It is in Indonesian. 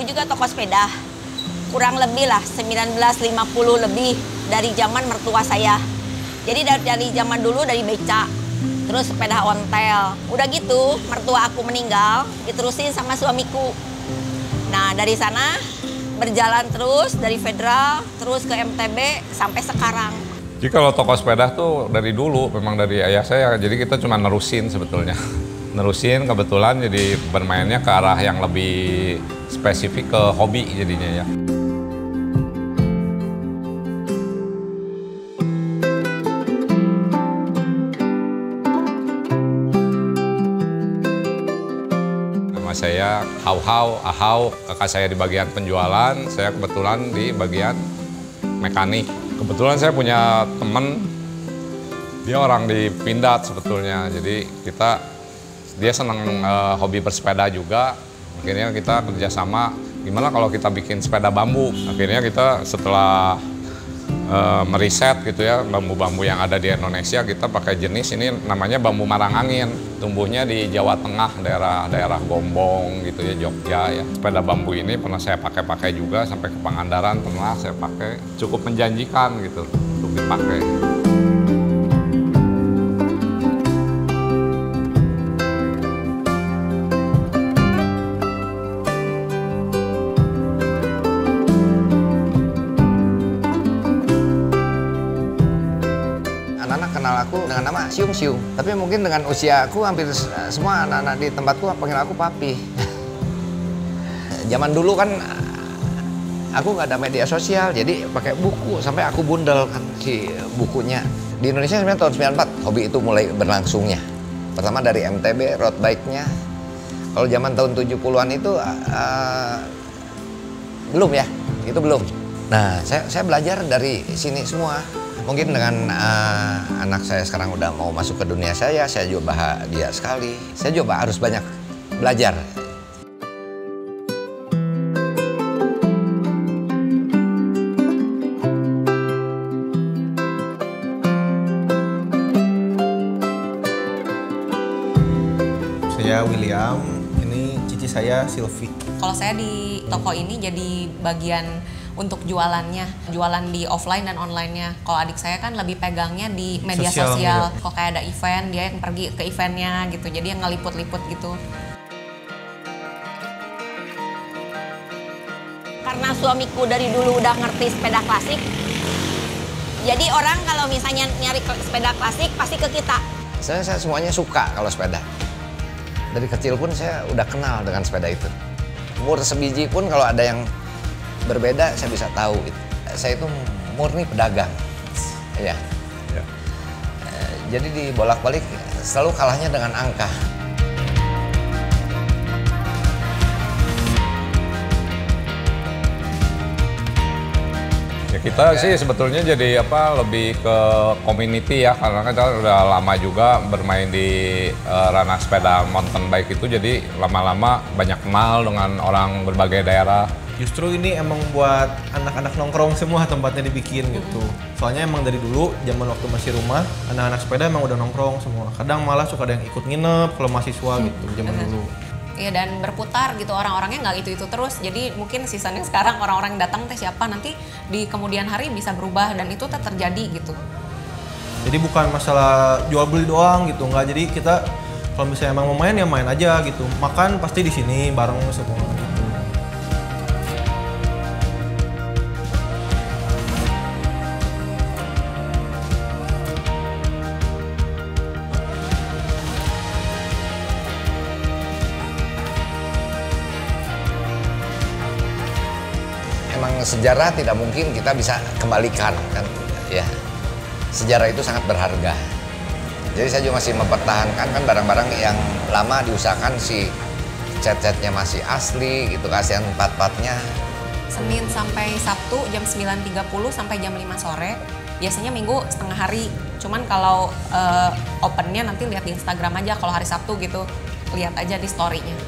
juga toko sepeda. Kurang lebih lah 1950 lebih dari zaman mertua saya. Jadi dari zaman dulu dari beca, terus sepeda ontel. Udah gitu mertua aku meninggal, diterusin sama suamiku. Nah dari sana berjalan terus dari Federal, terus ke MTB sampai sekarang. Jadi kalau toko sepeda tuh dari dulu memang dari ayah saya, jadi kita cuma nerusin sebetulnya. Nerusin kebetulan jadi bermainnya ke arah yang lebih spesifik ke hobi jadinya ya. Nama saya Ahau, kakak saya di bagian penjualan, saya kebetulan di bagian mekanik. Kebetulan saya punya temen, dia orang di Pindad sebetulnya, jadi dia senang hobi bersepeda juga. Akhirnya kita kerjasama, gimana kalau kita bikin sepeda bambu. Akhirnya kita setelah meriset gitu ya, bambu-bambu yang ada di Indonesia, kita pakai jenis ini namanya bambu marangangin. Tumbuhnya di Jawa Tengah, daerah Gombong gitu ya, Jogja ya. Sepeda bambu ini pernah saya pakai juga, sampai ke Pangandaran pernah saya pakai. Cukup menjanjikan gitu untuk dipakai. Anak-anak kenal aku dengan nama Siung-Siung. Tapi mungkin dengan usia aku hampir semua anak-anak di tempatku panggil aku Papi. Zaman dulu kan aku nggak ada media sosial, jadi pakai buku sampai aku bundel kan si bukunya. Di Indonesia sebenarnya tahun 94 hobi itu mulai berlangsungnya. Pertama dari MTB, road bike-nya. Kalau zaman tahun 70-an itu belum ya, itu belum. Nah, saya belajar dari sini semua. Mungkin dengan anak saya sekarang udah mau masuk ke dunia saya juga bahagia sekali. Saya juga harus banyak belajar. Saya William, ini cici saya Silvi. Kalau saya di toko ini jadi bagian untuk jualannya, jualan di offline dan online-nya. Kalau adik saya kan lebih pegangnya di media sosial. Kalau kayak ada event, dia yang pergi ke eventnya gitu. Jadi yang ngeliput-liput gitu. Karena suamiku dari dulu udah ngerti sepeda klasik, jadi orang kalau misalnya nyari sepeda klasik pasti ke kita. Saya semuanya suka kalau sepeda. Dari kecil pun saya udah kenal dengan sepeda itu. Umur sebiji pun kalau ada yang berbeda saya bisa tahu itu. Saya itu murni pedagang, ya. Jadi dibolak-balik selalu kalahnya dengan angka. Ya kita sih sebetulnya jadi lebih ke community ya, karena kita udah lama juga bermain di ranah sepeda mountain bike itu, jadi lama-lama banyak kenal dengan orang berbagai daerah. Justru ini emang buat anak-anak nongkrong semua tempatnya dibikin gitu. Soalnya emang dari dulu, zaman waktu masih rumah, anak-anak sepeda emang udah nongkrong semua. Kadang malah suka ada yang ikut nginep kalau mahasiswa gitu, zaman dulu. Iya, dan berputar gitu, orang-orangnya nggak itu terus. Jadi mungkin season yang sekarang orang-orang yang datang teh siapa, nanti di kemudian hari bisa berubah dan itu tetap terjadi gitu. Jadi bukan masalah jual beli doang gitu, nggak. Jadi kita kalau misalnya emang mau main ya main aja gitu. Makan pasti di sini bareng semua gitu. Emang sejarah tidak mungkin kita bisa kembalikan kan, ya. Sejarah itu sangat berharga. Jadi saya juga masih mempertahankan kan barang-barang yang lama, diusahakan si cat-catnya masih asli gitu, kasihan part-partnya. Senin sampai Sabtu jam 9.30 sampai jam 5 sore. Biasanya Minggu setengah hari. Cuman kalau opennya nanti lihat di Instagram aja. Kalau hari Sabtu gitu, lihat aja di story-nya.